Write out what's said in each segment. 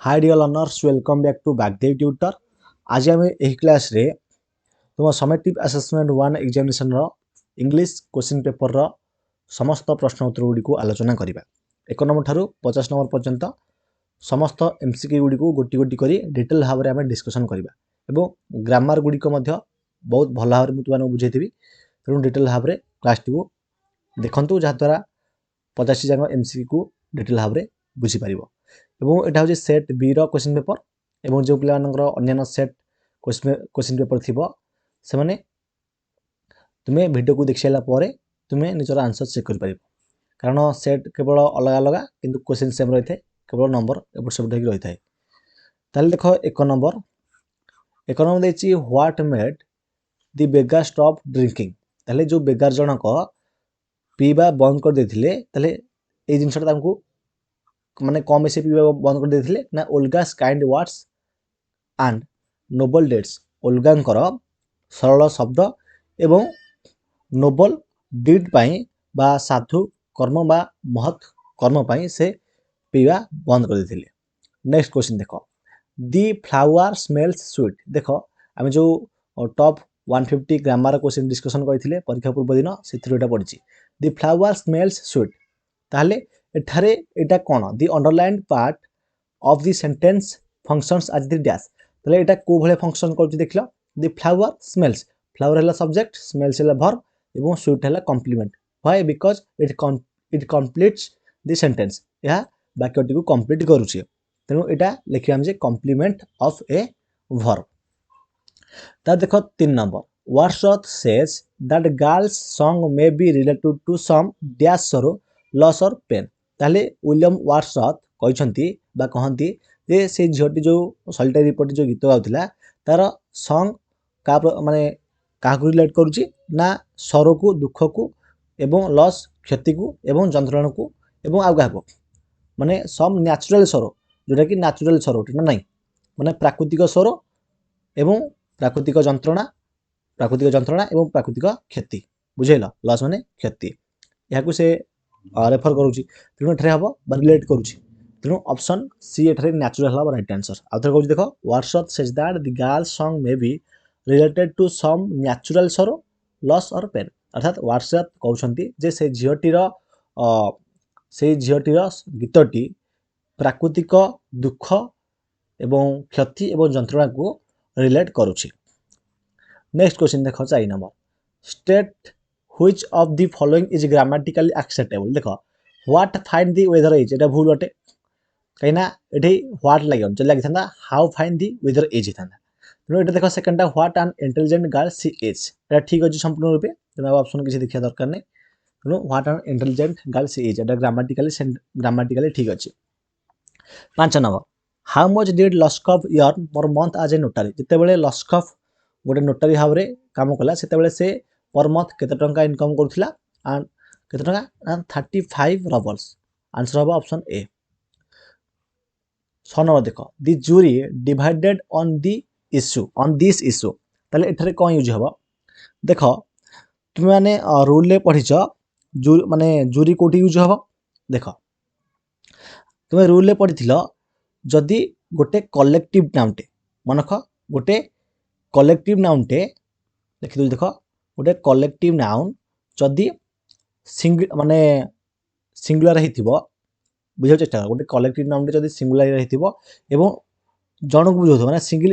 Hi dear learners welcome back to Bagdev tutor. आज आम यही क्लास रे तुम समेटिव असेसमेंट 1 एग्जामिनेशन रो इंग्लिश क्वेश्चन पेपर रो समस्त प्रश्न उत्तर गुडी को आलोचना करिबा। 1 नंबर ठारू 50 नंबर पर्यंत समस्त एमसीक्यू गुडी को गोटी गोटी करी डिटेल भाव रे आम डिस्कशन करिबा एवं ग्रामर गुडी को मध्य बहुत भल भाव रे तुम बुझेथिबी। तेणु डिटेल भाव रे क्लास टी को देखंतु जहा द्वारा 50 जाक एमसीक्यू को डिटेल भाव रे बुझी पारिबो। एवं एटा हो सेट बी रो क्वेश्चन पेपर एवं जो पिला अन्य सेट क्वेश्चन पेपर थिबो से माने तुमे वीडियो को देख सारा पर तुमे निजर आंसर चेक कर पारिबो। कारण सेट केवल अलग अलग किंतु क्वेश्चन सेम रही है, केवल नंबर एपट सेपट होगी रही है। ताले देखो एक नंबर देछि what made the beggar stop drinking. ताले जो बेगार जनक पीवा बंद कर देथिले ताले ए जिनसटा तांको माने कम से पीवा बंद कर देथिले ना Olga's kind words and noble deeds. ओल्गांकर सरल शब्द एवं नोबल डिड पाई बा साधु कर्म बा महत् कर्म पाई से पीवा बंद कर देथिले। नेक्स्ट क्वेश्चन देखो दी फ्लावर स्मेल्स स्वीट। देखो आम जो टॉप 150 ग्रामर क्वेश्चन डिस्कशन करथिले परीक्षा पूर्व दिन से पड़ी दी फ्लावर स्मेल्स स्वीट। ताहले एठारे एटा कोन the underlined part of the sentence functions as the dash. ताहले एटा को भले फंक्शन करछि देखलो दी फ्लावर स्मेल्स। फ्लावर हैला सब्जेक्ट, स्मेल्स हैला वर्ब एवं स्वीट हैला complement. Why? Because it completes the sentence. यह वाक्यटी को कंप्लीट करूछि। तेणु एटा लिखियाम जे कॉम्प्लीमेंट ऑफ ए वर्ब। ता देखो 3 number Wordsworth says that girl's song may be related to some dash सरो लॉस और पेन। ताले विलियम वर्ड्सवर्थ कहछंती बा कहंती जे से झियोटी जो सॉलिटरी रिपोर्ट जो गीत गाउथिला तार सॉन्ग का माने काहकु रिलेट करूची ना सरो को, दुख को एवं लॉस क्षति को एवं जंत्रणा को एवं आउ काहको माने सम नेचुरल सरो जोटा कि नेचुरल सरो ना नहीं माने प्राकृतिक सरो एवं प्राकृतिक जंत्रणा एवं प्राकृतिक क्षति। बुझेला लॉस माने क्षति याकू से रेफर करूची। तेणु एठारे हबो बा रिलेट करूची। तेणु ऑप्शन सी एठारे नेचुरल हबो राइट आंसर। आउथर कहूची देखो Wordsworth says that the girl's song may be related to some natural sorrow loss or pain. अर्थात वर्ड्सवर्थ कहउछंती जे से झियोटीर गीतटी प्राकृतिक दुख एवं क्षति एवं जंत्रणा को रिलेट करूची। नेक्स्ट क्वेश्चन देखो 4 number state which of the following is grammatically acceptable. देखो what fine the weather is एटा भूल अटे कहिना एठी व्हाट लागन जे लागि थांदा how fine the weather is थांदा। तेणु एटा देखो सेकंडटा what an intelligent girl she is एटा ठीक अछि संपूर्ण रूपे। तेणु ऑप्शन किछि देखिया दरकार नै। तेणु what an intelligent girl she is एटा ग्रामेटिकली ठीक अछि। 5 number how much did Laskaf earn per month as a notary. जते बेले लस्कफ गोटे नोटारी भाव रे काम कला सेते बेले से पर मंथ केते टंका इनकम करथिला एंड केते टंका 35 रबल्स। आंसर हबो ऑप्शन ए। 6 नंबर देखो the jury divided on this issue. ताले एठारे कोन यूज हबो देखो तुम माने रूल ले पढिछ माने जूरी कोठी यूज हबो देखो तुम रूल ले पढिथिलो जदि गोटे कलेक्टिव नाउनटे मनख गोटे कलेक्टिव नाउनटे देखि देखो गोटे कलेक्टिव नाउन जदि माने सिंगुलर हिथिबो बुझो चेष्टा गोटे कलेक्टिव नाउनटे जदि सिंगुलर हिथिबो एवं जन को बुझौथो माने सिंगल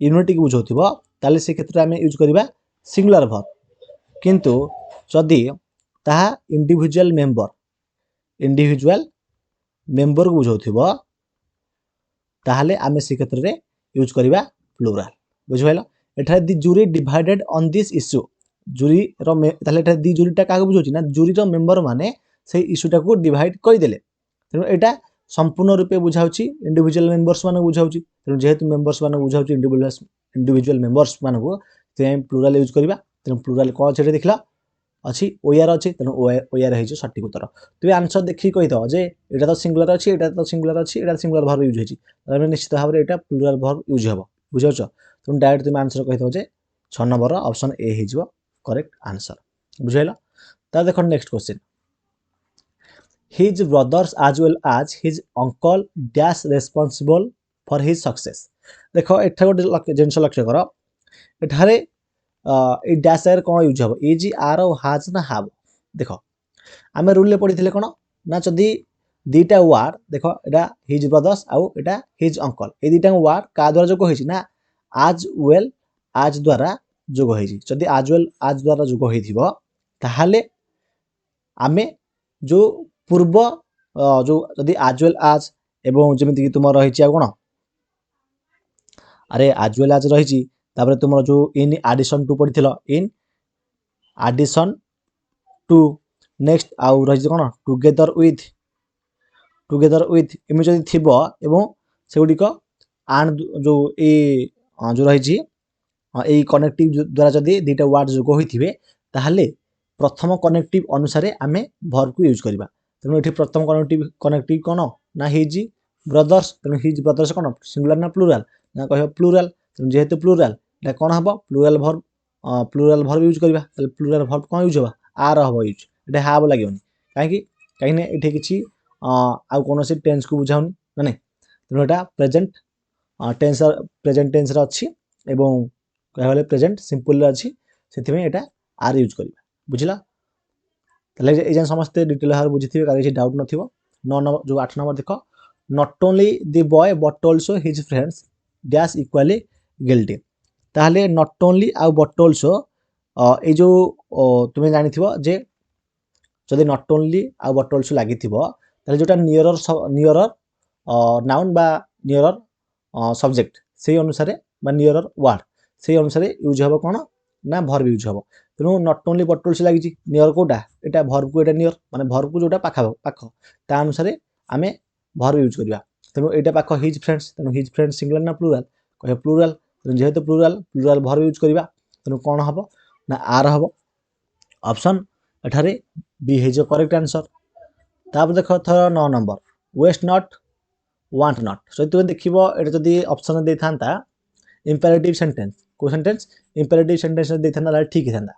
यूनिटी को बुझौथो ताले से क्षेत्र में यूज करिबा सिंगुलर वर्ब। किंतु जदि ताहा इंडिविजुअल मेंबर को बुझौथिबो ताहले आमे से क्षेत्र रे यूज करिबा प्लुराल। बुझिबैलो एठा the jury divided on this issue jury रो ताहले एठा दी जूरीटा काको बुझौछि ना जूरी रो मेंबर माने से इश्यूटा को डिवाइड करि देले। तेनु एटा संपूर्ण रूपे बुझाउछि इंडिविजुअल मेंबर्स माने बुझाउछि। तेनु जेहेतु मेंबर्स माने बुझाउछि इंडिविजुअल मेंबर्स माने को ते प्लुराल यूज करिबा। तेनु प्लुराल कोन छेटे देखला अछि ओयार अछि। तेनु ओयार हेछि सठिक उत्तर। तुबे आंसर देखि कहि दो जे एटा तो सिंगुलर अछि एटा सिंगुलर वर्ब यूज हेछि तामे निश्चित भाबरे एटा प्लुराल वर्ब यूज हबो। बुझाउछ तुम डायरेक्ट तुम आंसर कहि दो जे 6 नंबर ऑप्शन ए हेजिबो करेक्ट आंसर। बुझाइला ता देखो next question his brothers as well as his uncle dash responsible for his success. देख एठा गोटे जिनस लक्ष्य कर एठारे ए डैश आगे कौन यूज हम इज आर हाज ना हाव। देख आम रूल पढ़ी कौन ना जदि दीटा वार्ड देख एटा हिज ब्रदर्स आउ एटा हिज अंकल ए दुटा वार्ड का द्वारा जोग होइछि ना आज वेल आज द्वारा जोग होइछि। जदि आज वेल आज द्वारा जोग होइथिबो ताहाले आमे जो पूर्व जो जदि आज वेल आज एवं जेमिति कि तुम रहिछि आ कोन अरे आज वेल आज रहिछि तापर तुम जो इन एडिशन टू पढ़िथिलो इन एडिशन टू नेक्स्ट आउ रहिछि कोन टुगेदर विथ एमि जदि थिबो एवं सेगुडी को आन जो ए जो रहिछि ए कनेक्टिव द्वारा जदि दुटा वर्ड जोग होइथिबे ताहाले प्रथम कनेक्टिव अनुसार आमे वर्ब को यूज करबा। तेणु एठी प्रथम कनेक्टिव कोन ना हिज ब्रदर्स तेणु हिज ब्रदर्स कोन सिंगुलर ना प्लुराल ना कहबो प्लुराल तेणु जेहेतु प्लुराल एटा कोन हबो प्लुराल वर्ब यूज करबा ताले प्लुराल वर्ब कोन यूज हबो आर हबो यूज एटा हाव लागियोनी काहे ने एठी किछि आ कोनोसी टेंस को बुझाउनी माने तेणु एटा प्रेजेंट टेंस रे अछि एवं कहले प्रेजेंट सिंपल रे अछि सेति में एटा आर यूज करबा बुझिला। ताले ए जन समस्त डिटेल हार बुझिथिबे काहे डाउट नथिबो। 9 नंबर जो 8 नंबर देखो not only the boy but also his friends dash equally guilty. ताले not only A but also A जो तुमे जानिथिबो जे जदि not only A but also लागिथिबो ताले जोटा नियरर नाउन बा नियरर सब्जेक्ट से अनुसार बा नियरर वर्ड से अनुसार यूज हबो कोन ना वर्ब यूज हबो। तेणु नॉट ओनली बट आल्सो लागिछि नियर कोटा एटा वर्ब को एटा नियर माने वर्ब को जोटा पाखा पाख ता अनुसार आमे वर्ब यूज करबा। तेणु एटा पाख हिज फ्रेंड्स तेणु हिज फ्रेंड्स सिंगुलर ना प्लुराल कहे प्लुराल तेणु जेहेतु प्लुराल वर्ब यूज करबा तेणु कोन हबो ना आर हबो। ऑप्शन एठारे B is the correct answer. ताप देखो थर 9 number waste not want not so तुम देखिबो एटा जदी ऑप्शन दे थांता इंपेरेटिव सेंटेंस को सेंटेंस इंपेरेटिव सेंटेंस दे थांता ठीक थांता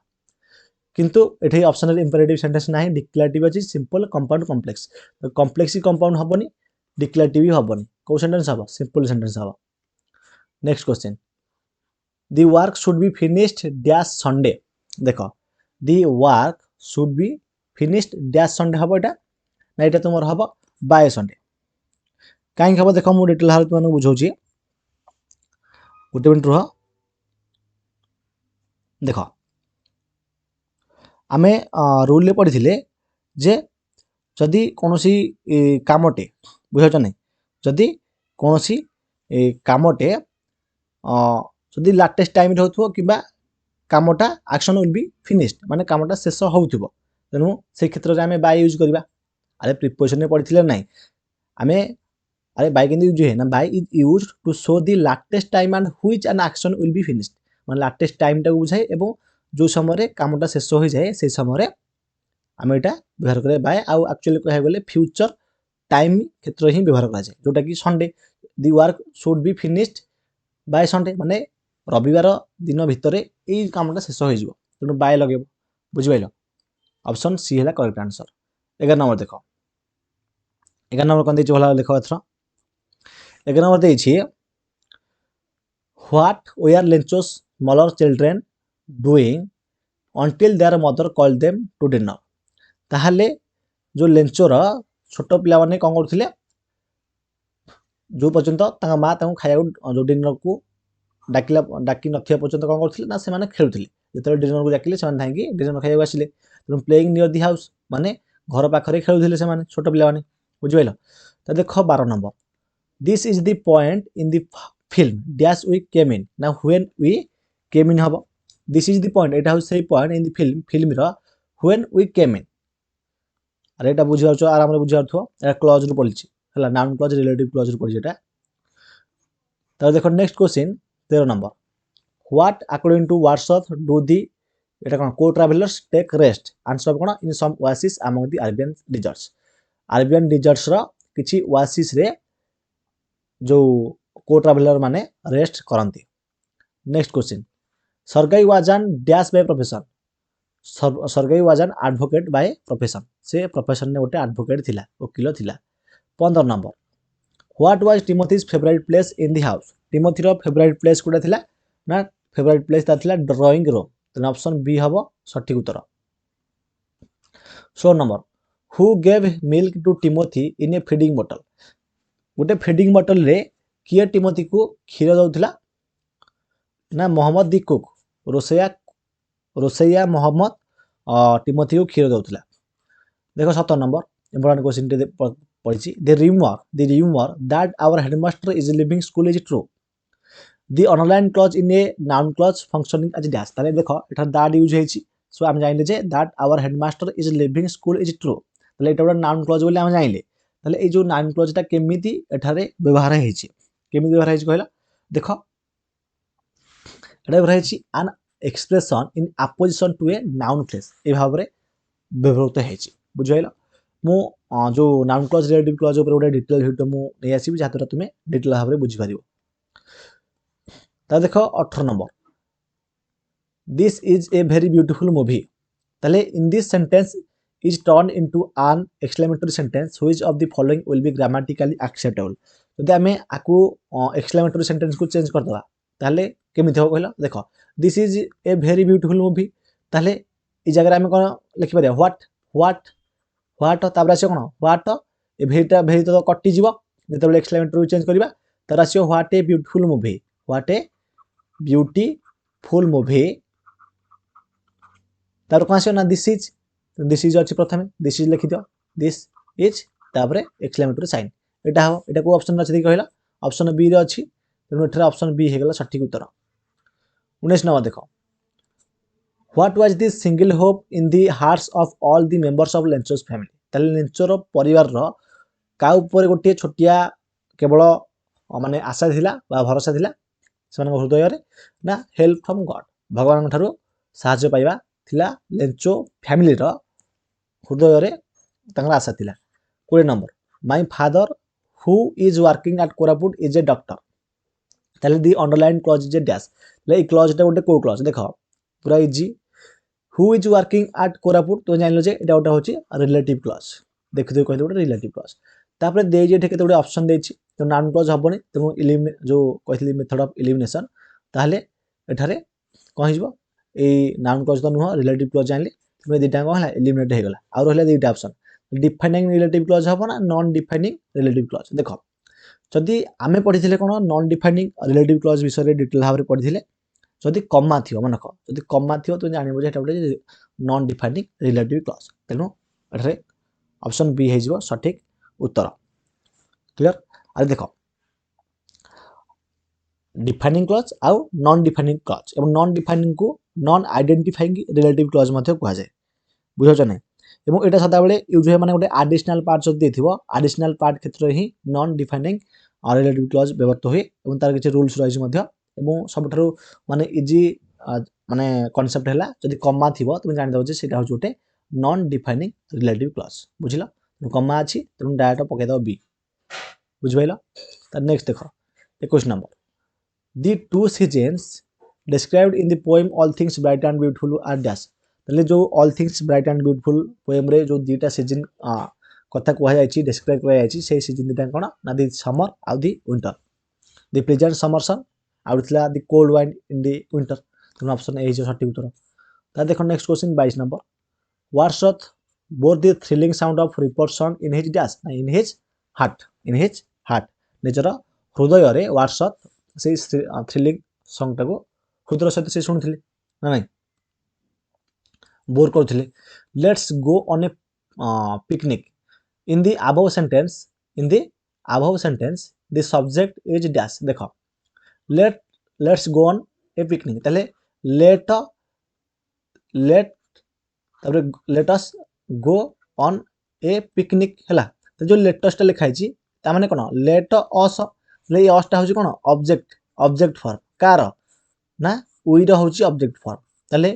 किंतु एठी ऑप्शन रे इंपेरेटिव सेंटेंस नाही डिक्लेरेटिव अछि सिंपल कंपाउंड कॉम्प्लेक्स तो कॉम्प्लेक्स ही कंपाउंड हबोनी डिक्लेरेटिव ही हबोनी को सेंटेंस हबो सिंपल सेंटेंस हबो। Next question the work should be finished dash Sunday. देखो the work should be finished dash Sunday हबो एटा ना एटा तुमर हबो बाय संडे काई हबो देखो मु डिटेल हाल तुमन बुझौची गुटे मिनिट रह। देखो आमे रूल पढ़ी जे जदि कौनसी कामटे बुझाच नहीं जदि कौनसी कामटे जदि लाटेस्ट टाइम हो कि कामटा एक्शन विल बी फिनिश्ड माने कामटा शेष होउथिबो तेणु से क्षेत्र में आमे बाय यूज करबा। अरे प्रिपोजिशन में पढ़ी ना आमे अरे बाय केन यूज है ना by is used to show the latest time and which an action will be finished माने लाटेस्ट टाइम टा बुझाए एवं जो समय कामटा शेष हो जाए से समय आम यहाँ व्यवहार करें बाय आउ एक्चुअली कह गले फ्यूचर टाइम क्षेत्र ही व्यवहार करा जाए जोटा कि Sunday the work should be finished by Sunday माने रविवार दिन भितर यही कामटा शेष हो तेणु बाय लगे बुझिपाल। ऑप्शन सी है करेक्ट आंसर। 11 नंबर देख 11 नंबर कौन भला देख एथर 11 नंबर देखिए what were Lencho's smaller children doing until their mother called them to dinner. ताहले जो लेंचोर छोट पिला माने कौन करथिले जो पर्यंत तांगा माँ तांको खाया जो डिनर को डाकी नथिया पर्यंत कौन करथिले ना से माने खेलुथिले जेतले डिनर को डाकिले से माने थांकी डिनर खाया आसिले तेणु प्लेइंग नियर दी हाउस माने घर पाखरे खेलुथिले से माने छोट पिला माने बुझिपाइल। तो देखो 12 number this is the point in the film dash we came in ना व्हेन वी केम इन हबो दिस इज द पॉइंट एटा हो से पॉइंट इन द फिल्म रो व्हेन वी केम इन। अरे एटा बुझि आछो आराम रे बुझि आथो एटा क्लॉज रो पड़िछि हला नाउन क्लॉज रिलेटिव क्लॉज रो पड़िछि एटा। तो देखो next question 13 number what according to Wordsworth do the एटा कोन को ट्रैवलर्स टेक रेस्ट आंसर कोन in some oasis among the Arabian deserts रो किछि ओएसिस रे जो को ट्रैवलर माने रेस्ट करंती। Next question Sergei was an dash by profession Sergei was an advocate by profession, से प्रोफेशन ने गोटे एडवोकेट थिला, वकील थिला। 15 number, what was Timothy's favourite place in the house, Timothy रो फेवरेट प्लेस कोटा थिला ना, फेवरेट प्लेस ता थिला ड्राइंग रूम, तो ऑप्शन बी हबो सठिक उत्तर। 16 number, who gave milk to Timothy in a feeding bottle, गोटे फीडिंग बॉटल रे किए टिमोथी को क्षीर दउथिला ना, मोहम्मद दी कुक, रोसैया रोसैया मोहम्मद टिमोथी को क्षीर दउथिला। देखो 17 नंबर इंपोर्टेंट क्वेश्चन टे पढ़ी, the rumour that our headmaster is leaving school is true, the online clause in a noun clause functioning as dash, ताले देखो एटा दैट यूज हेछि, सो हम जानिले जे that our headmaster is leaving school is true, ताले एटा गोटे नाउन क्लॉज बोली हम जानिले। ताले ए जो नाउन क्लॉज टा केमिति एठारे व्यवहार हेछि, केमिति व्यवहार हेछि कहला, देखो एटा व्यवहार हेछि an expression in apposition to a noun phrase, ए भाव रे व्यवहृत हेछि, बुझाइला। मु जो नाउन क्लॉज रिलेटिव क्लॉज ऊपर गोटे डिटेल वीडियो मु नै आसीबि, जा द्वारा तुमे डिटेल भाव रे बुझि पारिबो। ता देखो 18 number, this is a very beautiful movie, ताले in this sentence is turn into an exclamatory sentence which of the following will be grammatically acceptable, जदि आमे आकु एक्सक्लेमेटरी सेंटेंस को चेंज कर दवा ताले केमिति हो कहला, देखो this is a very beautiful movie, ताले ई जगह आमे कोन लिखि पारिया, व्हाट तापर आसे कोन व्हाट, ए भेटा भेरी तो कटि जीवो, जेतेबेले एक्सक्लेमेटरी चेंज करबा तार आसे what a beautiful movie, what a beautiful movie, तार कोन आसे ना दिस इज अछि प्रथमे दिस इज लिखि दियो, दिस इज तापर एक्सक्लेमेटरी साइन, एटा हो, एटा को ऑप्शन अछि कहला, ऑप्शन बी रे अछि, तेनु एठरे ऑप्शन बी हे गेला सठिक उत्तर। 19 नंबर देखो, what was the single hope in the hearts of all the members of Lencho's family, ताले लेंचोर परिवार रो का ऊपर गोटे छोटिया केवल माने आशा थिला बा भरोसा थिला सेमान हृदय रे ना, हेल्प फ्रॉम गॉड, भगवान ठारू साहाय्य पाइबा थिला लेंचो फैमिली रो हृदय रे तंगर आशा थिला। 20 number, my father who is working at Koraput is a doctor, ताले the underlined clause is a dash, ले ई क्लॉज टा गोटे को क्लॉज देखो पूरा इजी, who is working at Koraput, तो जानिलो जे एटा गोटे होची रिलेटिव क्लॉज, देखि दे कहले गोटे रिलेटिव क्लॉज। तापर दे जे ठेके गोटे ऑप्शन देछि, तो नाउन क्लॉज हबनी, तो इलिमिनेट जो कहली मेथड ऑफ इलिमिनेशन, ताहले एठारे कहि जबो ए नाउन क्लॉज तो नुह रिलेटिव क्लॉज जानिले, तुमे दिटा को हला इलिमिनेट हे गेला, आ रहले दिटा ऑप्शन, डिफाइनिंग रिलेटिव क्लॉज हबो ना नॉन डिफाइनिंग रिलेटिव क्लॉज। देखो जदि आमे पढिथिले कोन नॉन डिफाइनिंग रिलेटिव क्लॉज विषय रे डिटेल भाव रे पढिथिले, जदि कम्मा थियो मन रख, जदि कम्मा थियो तो जानिबो जे एटा गोटे नॉन डिफाइनिंग रिलेटिव क्लॉज, तेनु एठारे ऑप्शन बी हे जिवो सठिक उत्तर। क्लियर, अरे देखो डिफाइनिंग क्लॉज आउ नॉन डिफाइनिंग क्लॉज, एवं नॉन डिफाइनिंग को नॉन आइडेंटिफाइंग रिलेटिव क्लॉज मध्ये कुहा जाय, बुझो नै, एवं एटा सदा बेले यूज होय माने गोटे एडिशनल पार्ट जदि देथिबो, एडिशनल पार्ट क्षेत्र ही नॉन डिफाइनिंग रिलेटिव क्लॉज व्यवहार होय, एवं तार किछि रूल्स रहिस मध्ये, एवं सबठारु माने इजी माने कांसेप्ट हैला जदि कम्मा थिबो तुम जानि दबो जे सेटा हो जोटे नॉन डिफाइनिंग रिलेटिव क्लॉज, बुझिला, कम्मा अछि तुम डायरेक्ट पके दो बी, बुझिबैला। त नेक्स्ट देखो 21 number, the two seasons described in the poem all things bright and beautiful are dash, तले जो all things bright and beautiful poem रे जो दीटा सीजन कथा कुहा जायछि, डिस्क्राइब करा जायछि, से सीजन दीटा कोन ना, द समर आ the winter, the pleasant summer sun आउ थिला the cold wind in the winter, तो ऑप्शन ए इज सठिक उत्तर। ता देखो next question 22 number, Wordsworth bore the thrilling sound of reaper song in his dash, ना in his heart, in his heart, निजर हृदय रे वार्सवर्थ से थ्रिलिंग सॉन्ग टाको हृदय सहित से सुनिथिले ना नहीं, बोर करथिले। Let's go on a picnic, in the above sentence, in the above sentence the subject is dash, देखो let's go on a picnic, ताले let let us go on a picnic हैला, तो जो लेटेस्ट लिखाई छी ता माने कोन लेट अस, ले अस टा होची कोन ऑब्जेक्ट फॉर्म कार ना, वी रो होची ऑब्जेक्ट फॉर्म, ताले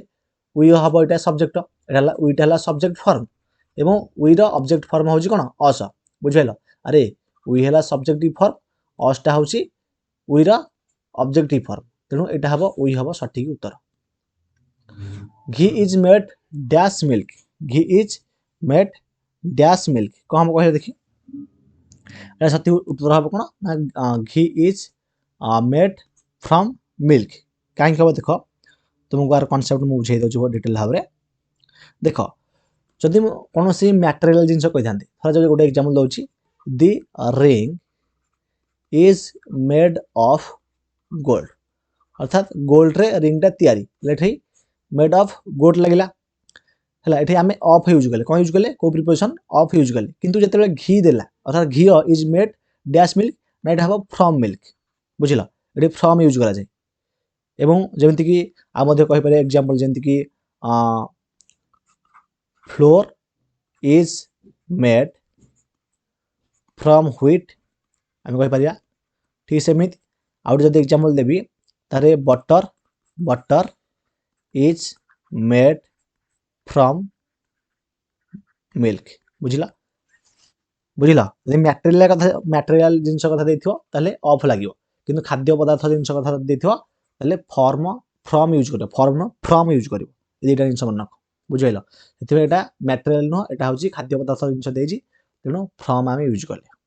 वी हबो एटा सब्जेक्ट, एटा वीटा हला सब्जेक्ट फॉर्म, एवं वी रो ऑब्जेक्ट फॉर्म होची कोन अस, बुझैलो, अरे वी हला सब्जेक्टिव फॉर्म, अस टा होची वी रो ऑब्जेक्टिव फॉर्म, तेनु एटा हबो वी हबो सठिक उत्तर। Ghee is made dash milk, ghee is made dash milk कौन हम कहे देखी एटा सत्य उत्तर हम कौन ना घी इज मेड फ्रॉम मिल्क कहीं हम देख तुमको यार कॉन्सेप्ट मुझे बुझे दउछु डिटेल भाव में देख जदि कौन सी मटेरियल जिनस कही था थोड़ा जब गोटे एग्जांपल दउछि the ring is made of gold अर्थात गोल्ड रे रिंग टा तैयारी लेठी मेड ऑफ गोल्ड लगला हला एठी आमे ऑफ यूज कले कोन यूज कले को प्रिपोजिशन ऑफ यूज कले किंतु जेते घी देला अर्थात घी इज मेड डैश मिल्क ना एटा हबो फ्रॉम मिल्क बुझिला एठी फ्रॉम यूज करा जाय एवं जेमति कि आ मध्ये कहि पारे एग्जांपल जेमति कि floor is made from wheat आमे कहि पारिया ठीक सेमित आउट जदि एग्जांपल देबी तारे butter butter is made from milk बुझिला बुझिला यदि मटेरियल कथा मटेरियल जिंस कथा देथियो ताले ऑफ लागियो किंतु खाद्य पदार्थ जिंस कथा देथियो ताले फॉर्म फ्रॉम यूज करियो फॉर्म न फ्रॉम यूज करियो यदि एटा जिंस मन बुझाइलो सेति एटा मटेरियल न एटा होची खाद्य पदार्थ जिंस देजी तेनो फ्रॉम आमे यूज करले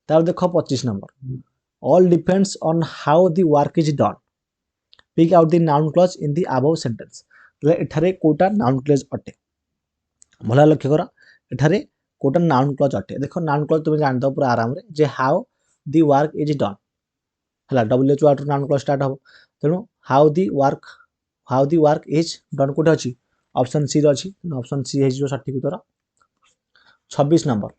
तार देखो 25 number all depends on how the work is done pick out the noun clause in the above sentence तले एठारे कोटा नाउन क्लॉज अटे भला लक्ष्य करा एठारे कोटा नाउन क्लॉज अटे देखो नाउन क्लॉज तुम जानतो पूरा आराम रे जे how the work is done हला डब्ल्यू एच वाटर नाउन क्लॉज स्टार्ट हो तेनु how the work is done कोटे अछि ऑप्शन सी रे अछि ऑप्शन सी हे जो सठिक उत्तर 26 number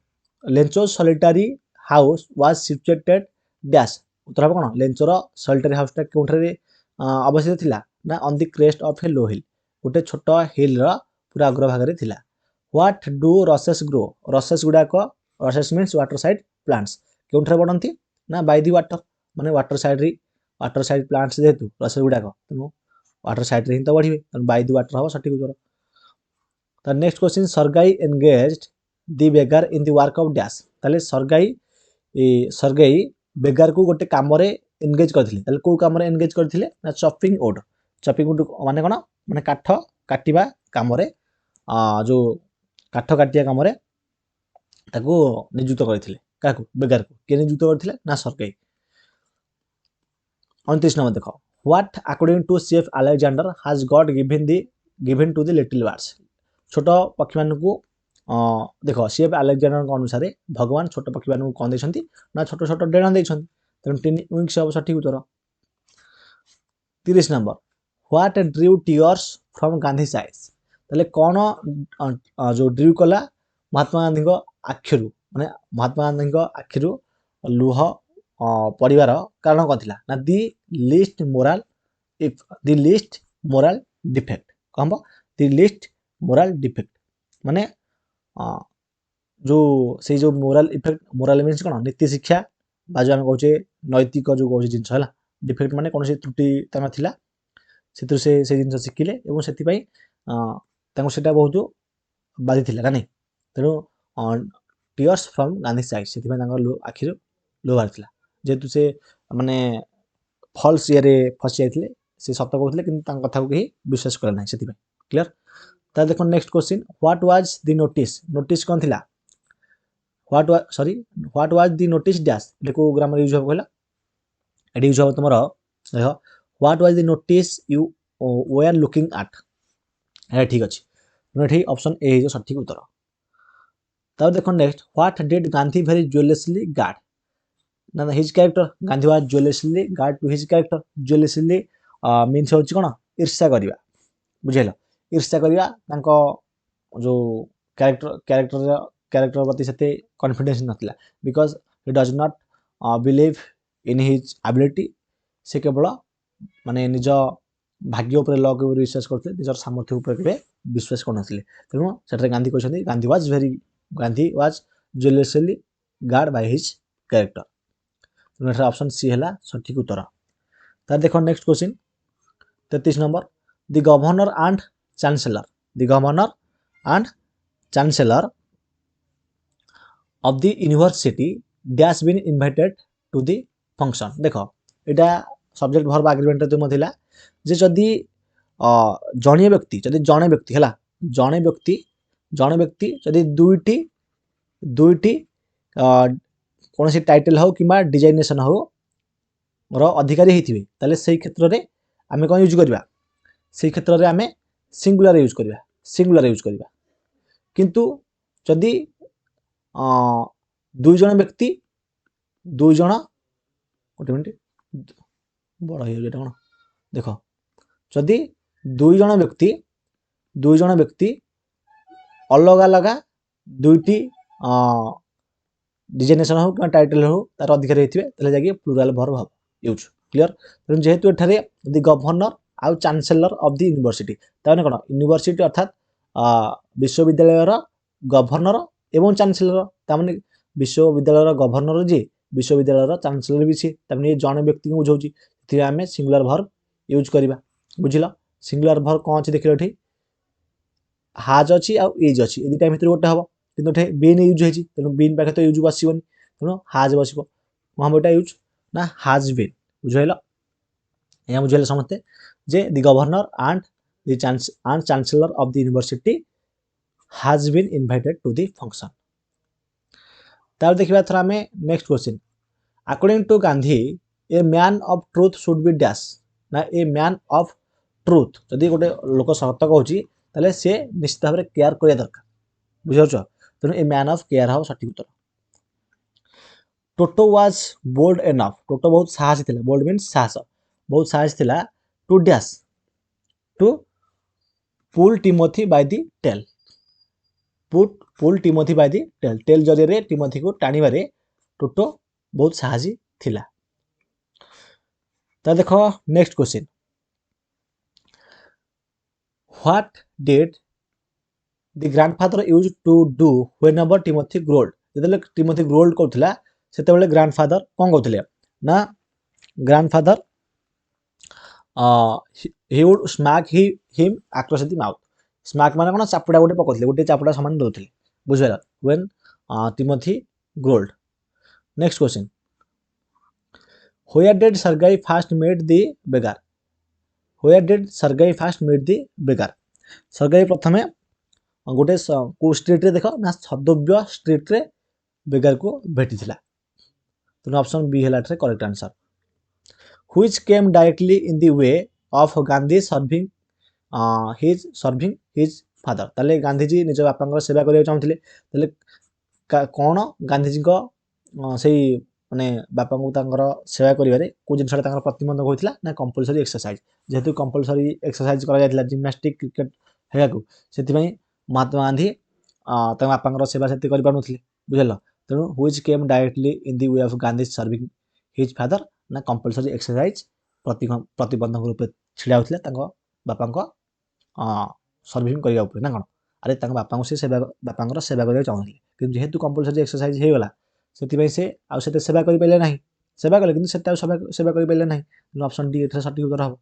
Lencho solitary house was situated dash उत्तर हम कोन लेंचोर सॉलिटरी हाउस ता कोठरे अवस्थित थिला ना on the crest of a low hill गोटे छोट हिल रा पूरा अग्र भाग रे थिला what do rushes grow rushes गुडा को rushes means water side plants कोठरे बढ़ंती ना बाय द वाटर माने वाटर साइड प्लांट्स जेतु रसेस गुडा को तनु वाटर साइड रे ही तो बढ़िबे तनु बाय द वाटर हो सठिक उत्तर the next question Sergei engaged the beggar in the work of dash ताले सरगाई बेगर को गोटे काम रे एंगेज करथिले ताले को काम रे एंगेज करथिले ना चॉपिंग वुड माने कोन माने काठ काटिबा काम रे जो काठ काटिया काम रे ताको नियुक्त करथिले काकू बेगर को के नियुक्त करथिले ना सरगाई 29 नंबर देखो what according to CF Alexander has God given to the little birds छोट पक्षी मान को देखो शेफ अलेक्जेंडर अनुसार भगवान छोट पक्षी मान को कौन देछंती ना छोट छोट डेणा देछंती तेणु टिन विंग्स सब सठिक उत्तर 30 number what Drew tears from Gandhi eyes तले कौन जो ड्रू कला महात्मा गांधी को आखिरु माने महात्मा गांधी को आखिरु लुह पड़िबार कारण कौन थिला ना दी लिस्ट मोराल डिफेक्ट कहबो दी लिस्ट मोराल डिफेक्ट माने जो से जो मोराल इफेक्ट मोराल मीन्स कोन नीति शिक्षा बा जो हम कहूचे नैतिक जो कहूचे जिंस हला डिफेक्ट माने कोनसी त्रुटि तना थिला सेतु से जिंस शिखिले एवं सेति पई तांको सेटा बहुत बाधी थिला ना नहीं तेनु टीयर्स फ्रॉम गांधी साइड सेति पई तांको आखिर लो बारथिला जेतु से माने फॉल्स ये फसी जाइथिले से सत्य कहउथिले किंतु तांको कथा को केही विश्वास करे नाही सेति पई क्लियर ता देखो next question what was the notice कोन थिला what was the notice dash देखो ग्रामर यूज हो कहला एडी यूज हो तुमरो देखो what was the notice you we are looking at A ठीक अछि तुम एठी ऑप्शन ए जो सठिक उत्तर तब देखो next what did Gandhi very jealously guard ना his character Gandhi was jealously guard to his character jealously means होची कोन ईर्ष्या करिवा बुझेला ईर्ष्या करिवा तांको जो कैरेक्टर प्रति सेते कॉन्फिडेंस नथिला because he does not believe in his ability से केवल माने निज भाग्य ऊपर लक ऊपर विश्वास करते निजर सामर्थ्य ऊपर केबे विश्वास करनथिले तेनु सेटे गांधी कहछथि Gandhi was jealously guard by his character तेनु ऑप्शन सी हला सठिक उत्तर तार देखो next question 33 number the governor and chancellor of the university dash been invited to the function देखो एटा सब्जेक्ट वर्ब एग्रीमेंट तुम थिला जे जदी जणीय व्यक्ति जदि जणे व्यक्ति है जणे व्यक्ति जदि दुईटी कौन सी टाइटल हो कि डिजाइनेशन हो अधिकारी होते ताले से क्षेत्र में आम कौन यूज करवा से क्षेत्र में आम सिंगुलर यूज करवा किंतु जदि दुई जण व्यक्ति दुई जण गोटे मिनट बड़ हो कौन देख जदि दुई जण व्यक्ति अलग अलग दुईटी डिजाइनेशन हो कि टाइटल हो तार अधिकारी होते जाकि प्लुराल वर्ब हम यूज क्लियर तेणु जेहेतु एठारे दि गवर्नर आउ चांसेलर ऑफ द यूनिवर्सिटी ताने कोन यूनिवर्सिटी अर्थात विश्वविद्यालय गवर्नर एवं चांसेलर ताने विश्वविद्यालय गवर्नर जी विश्वविद्यालय चांसेलर भी सी ताने जण व्यक्ति को बुझाउची ति आमे सिंगुलर वर्ब यूज करबा बुझिला सिंगुलर वर्ब कोन अछि देखिलो एठी हाज अछि आ इज अछि ए दुटा भितर गोटे हबो किंतु एठी बीन यूज होइची तेनु बीन पाखे तो यूज बसिबनी तेनु हाज बसिबो कोन बेटा यूज ना हाज बीन बुझाइला या बुझाइला समझते जे the governor and the chancellor of the university has been invited to the function तार देखिबा थरा में next question according to Gandhi a man of truth should be dash ना ए मैन ऑफ ट्रुथ जदि गोटे लोक सत्य कहूची ताले से निश्चित भाव केयर करिया दरकार बुझाउछ तेणु ए मैन ऑफ केयर हो सठिक उत्तर Toto was bold enough Toto बहुत साहसी थिला बोल्ड मीन्स साहस बहुत साहसी थिला to dash to pull Timothy by the tail pull Timothy by the tail जरिए रे टिमोथी को टाणीबारे टोटो बहुत साहसी थिला ता देखो next question what did the grandfather use to do whenever Timothy growled जदले टिमोथी ग्रोल्ड करथिला सेते बेले ग्रैंडफादर कोन कहथिले ना grandfather he would smack him across the mouth smack माने कोन चापुडा गोटे पकोथिले गोटे चापुडा समान दोथिले बुझैला when Timothy growled next question where did Sergei first met the beggar where did Sergei first met the beggar Sergei प्रथमे गोटे को स्ट्रीट रे देखो ना सदव्य स्ट्रीट रे बेगार को भेटिथिला तो ऑप्शन बी हैला रे correct answer which came directly in the way of Gandhi serving his father ताले गांधीजी निज बापा सेवा करिया चाहूले ताले कौन गांधीजी को सही माने बापा को तांकर सेवा करिवारे को जिनसा तांकर प्रतिबंधक होइतिला ना कंपलसरी एक्सरसाइज जेहेतु कंपलसरी एक्सरसाइज करा जायतिला जिम्नास्टिक क्रिकेट हेगा को सेति पई महात्मा गांधी तांकर बापा सेवा सेति करि पानुथिले बुझलो तेनु which came directly in the way of Gandhi serving his father ना कंपलसरी एक्सरसाइज प्रतिबंधक रूप छिड़ा होतिला तांकर बापा को सर्विंग करिया ऊपर ना कोन अरे तांकर बापा को से सेवा करिया चाहूले कि जेहेतु कंपलसरी एक्सरसाइज हे गला सेति पई से आ सेते सेवा करि पले नाही सेवा कले किंतु सेता सेवा करि पले नाही ऑप्शन डी एथरा सटीक उत्तर हो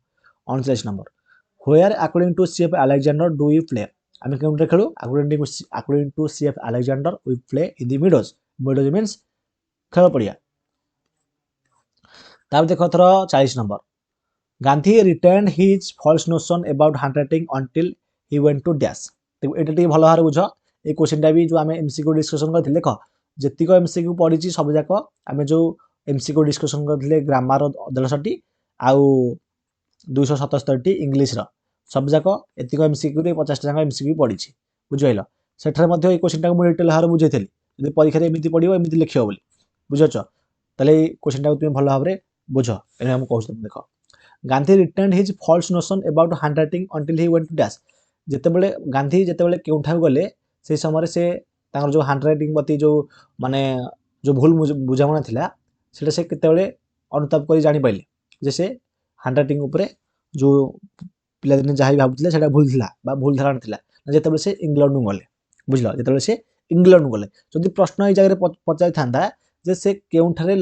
29 number where according to CF Alexander do you play आमे केउंटे खेलु according to CF Alexander we play in the meadows means खेल पड़िया ताब देखो थरो 40 number Gandhi retained his false notion about handwriting until he went to dash देखो एटा टी भलो हारे बुझ ए क्वेश्चनटा भी जो आमे एमसीक्यू डिस्कशन करथिले देखो जेतिको एमसीक्यू पढिची सब जाको आमे जो एमसीक्यू डिस्कशन करथिले ग्रामर 68 आउ 277 टी इंग्लिश रो सब जाको एतिको एमसीक्यू रे 50 टा जाको एमसीक्यू पढिची बुझाइलो सेठरे मध्ये ए क्वेश्चनटा मु डिटेल हारे बुझैथली जदि परीक्षा रे एमिति पढिबो एमिति लिखियो बोली बुझछ तले क्वेश्चनटा तुम भलो भाबरे बुझ एने हम कहू तुम देखो Gandhi retained his false notion about handwriting until he went to dash जेतेबेले गांधी जेतेबेले केउठा गले से समय से तांगर जो हैंडराइटिंग प्रति जो माने जो भूल बुझामणा थिला सेटा से केतेबेले अनुताप करी जानि पाइले जे से हैंडराइटिंग ऊपर जो पिला दिन जाहि भाबुथिले सेटा भूल थिला बा भूल धारणा थिला जेतेबेले से इंग्लैंड नु गले बुझलो जेतेबेले से इंग्लैंड नु गले जदि प्रश्न ए जगह पचाइ थांदा जे से केउठारे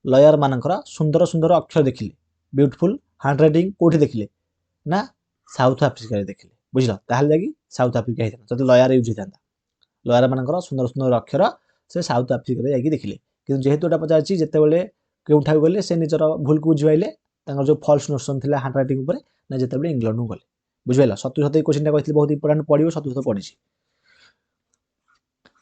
लॉयर मानकर सुंदर सुंदर अक्षर देखिले ब्यूटीफुल हैंडराइटिंग कोठी देखिले ना साउथ अफ्रीका रे देखिले बुझलो ताहले जाकी साउथ अफ्रीका हेता जदि लॉयर यूज हेता लॉयर मानकर सुंदर सुंदर अक्षर से साउथ अफ्रीका रे जाकी देखिले किंतु जेहेतु एटा पचाछि जेतेबेले केउठा गले से निजर भूल को बुझाइले तांकर जो फॉल्स नोशन थिला हैंड राइटिंग ऊपर ना जेतेबे इंग्लैंड नु गले बुझिला सतु सतु क्वेश्चन टा कहथिले बहुत इंपोर्टेंट पडियो सतु सतु पडिछि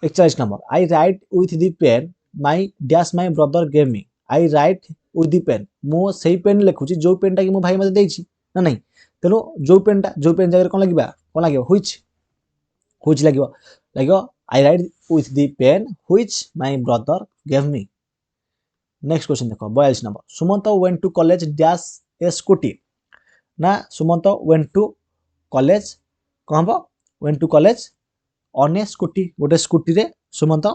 41 number I write with the pen my dash my brother gave me I write with the pen मो सेही पेन लिखुची जो पेन टा कि मो भाई मते देछि ना नहीं तेनो जो पेन जगह कोन लागिबा व्हिच लागिबो I write with the pen which my brother gave me next question देखो 42 number Sumant went to college dash a scooty ना सुमंत वेंट टू कॉलेज कहबो went to college on a scooty गोटे स्कूटी रे Sumant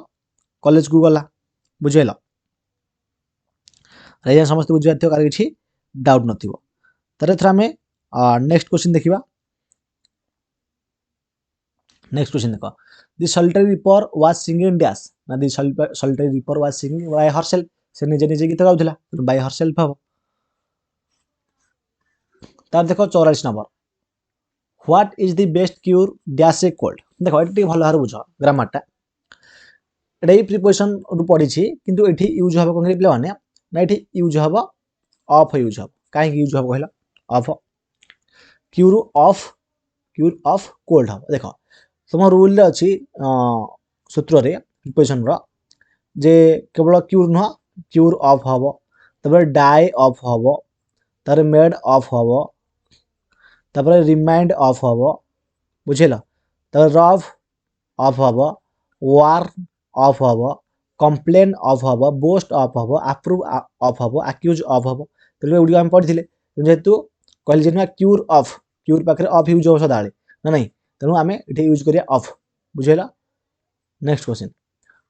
college को गला बुझेला रे समस्त बुझियाथियो कार किछि डाउट नथिबो तरे थरा में नेक्स्ट क्वेश्चन देखिबा नेक्स्ट क्वेश्चन देखो the solitary reaper was singing dash ना the solitary reaper was singing by herself से निजे निजे गीत गाउथिला बाय हरसेल्फ हबो तार देखो 44 number what is the best cure dash A cold देखो एटी भलो हार बुझो ग्रामर टा एटा प्रिपोजिशन रु पड़ी छी किंतु एठी यूज हबो कोन प्ले माने ना एठी यूज हबो ऑफ यूज हबो काहे यूज हबो कहला ऑफ क्यूर ऑफ कोल्ड हबो देखो तुम रूल रे अछि सूत्र रे प्रिपोजिशन रो जे केवल क्यूर न क्यूर ऑफ हबो तबे डाई ऑफ हबो तारे मेड ऑफ हबो तबे रिमाइंड ऑफ हबो बुझिला तबे रफ ऑफ हबो वार ऑफ हबो कंप्लेन ऑफ हबो बोस्ट ऑफ हबो अप्रूव ऑफ हबो अक्यूज ऑफ हबो तबे उडी हम पढिथिले जेतु कहल जे क्यूर पाखरे ऑफ यूज हो सदाळे ना नहीं तेनु आमे इथे यूज करिया ऑफ बुझिला next question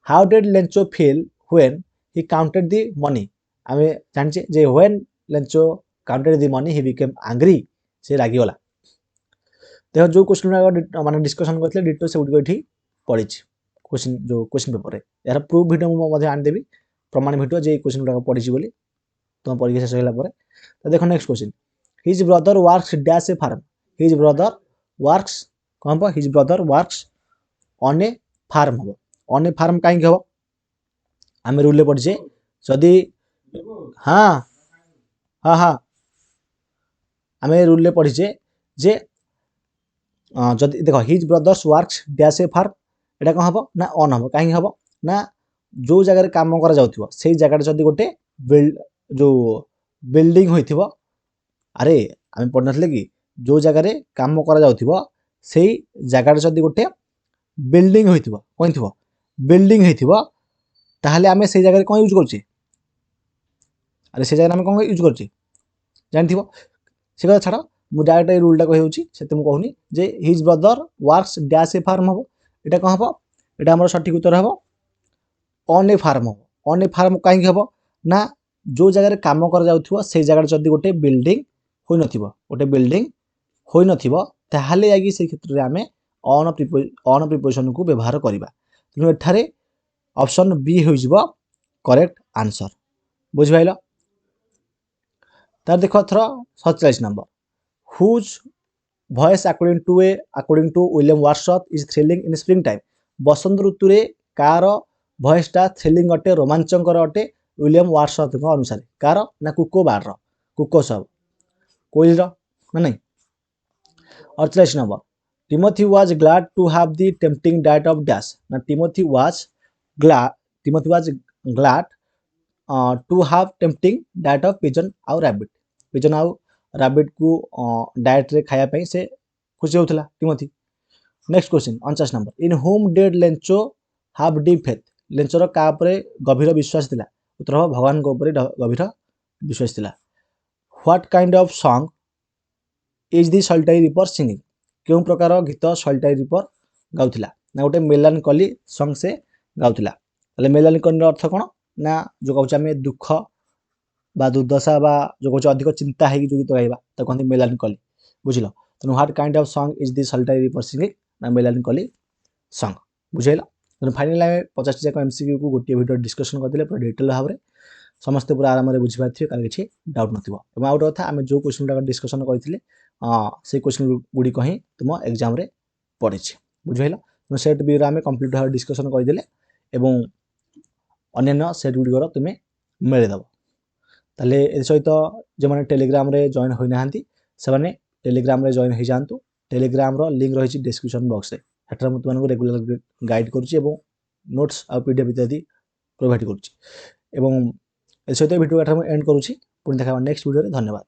how did Lencho feel when he counted the money आमे जानचे जे when Lencho counted the money he became angry से रागी वाला देखो जो क्वेश्चन माने डिस्कशन करथले डिटो से उडी एठी पढिछि क्वेश्चन जो क्वेश्चन पेपर रे यार प्रूफ वीडियो मो मध्ये आन देबी प्रमाण वीडियो जे क्वेश्चन गुडा पढिछि बोली तुम परीक्षा शेष होला परे तो देखो next question his brother works dash a farm his brother works कहबो his brother works on a farm हो ऑन ए फार्म काहे हो हम रूल ले पढिछे जदी हां हां हां हमें रूल ले पढिछे जे जदी देखो his brothers works dash a farm एटा कह हबो ना ऑन हबो काहे हबो ना जो जगह रे काम करा जाउथिबो सेही जगह जदी गोटे जो बिल्डिंग होइथिबो अरे हम पढनथले कि जो जगह रे काम करा जाउथिबो सेही जगह जदी गोटे बिल्डिंग होइथिबो कोइथिबो बिल्डिंग होइथिबो ताहले हमें सेही जगह रे कोन यूज करछि अरे से जगह हमें कोन यूज करछि जानथिबो से कथा छाड़ मु डायरेक्ट रूल टा कहउछि सेते मु कहूनी जे his brother works dash a farm हबो एटा कोन हबो एटा हमर सठिक उत्तर हबो ऑन ए फार्म हबो ऑन ए फार्म काहे हबो ना जो जगह रे काम कर जाउथिबो से जगह जदी गोटे बिल्डिंग होई नथिबो गोटे बिल्डिंग होई नथिबो ताहले आगी से क्षेत्र रे हमें ऑन प्रिपोजिशन को व्यवहार करिबा तेनु एठारे ऑप्शन बी होई जिवो करेक्ट आंसर बुझ भाइलो तार देखो थरो 47 number whose voice according to William Wordsworth is thrilling in spring time बसंत ऋतु रे कार वॉइस टा थ्रिलिंग अटे रोमांचकर अटे विलियम वर्ड्सवर्थ को अनुसार कार ना कुको बार रो कुको सब कोइल रो ना नहीं 48 number Timothy was glad to have the tempting diet of dash ना Timothy was glad to have tempting diet of pigeon आउ रैबिट को डाइट रे खाया पई से खुशी होतला Timothy next question 49 number in whom did Lencho have deep faith Lencho रो का ऊपर गभीर विश्वास थिला उत्तर हो भगवान को ऊपर गभीर विश्वास थिला what kind of song is the solitary ripper singing क्यों प्रकार गीत सॉलिटरी रिपर गाउथिला ना गोटे मेलानकली सॉन्ग से गाउथिला तले मेलानकली अर्थ कोन ना जो कहउछ हमें दुख बा दुर्दशा बा जो कहउछ अधिक चिंता है कि जो गीत गाइबा त कहंती मेलानकली बुझिलो तनो what kind of song is the solitary ripper singing ना मेलानकली सॉन्ग बुझिला तनो फाइनली हमें 50 जाक एमसीक्यू को गोटे वीडियो डिस्कशन करदिले पूरा डिटेल भाव रे समस्त पूरा आराम रे बुझि पाथियो कार किछि डाउट नथिबो एमा आउट कथा हमें जो क्वेश्चन टा डिस्कशन करथिले से क्वेश्चन गुडी कहि तुम एग्जाम रे पढिछि बुझिला तो सेट बी रा हमें कंप्लीट भाव डिस्कशन कर दिले एवं अन्य सेट गुडी तुमे मेळे दबो ताले ए सहित जो मैंने टेलीग्राम रे जॉइन होई नाहंती से माने टेलीग्राम रे जॉइन हो जांतु। टेलीग्राम रो लिंक रही डिस्क्रिप्शन बॉक्स रे, हेटर मु तुमको रेगुलर गाइड करूची एवं नोट्स आ पीडीएफ इत्यादि प्रोवाइड करूची। एवं ए सहित वीडियो एठार एंड करूची। पुणी देखा नेक्स्ट वीडियो रे। धन्यवाद।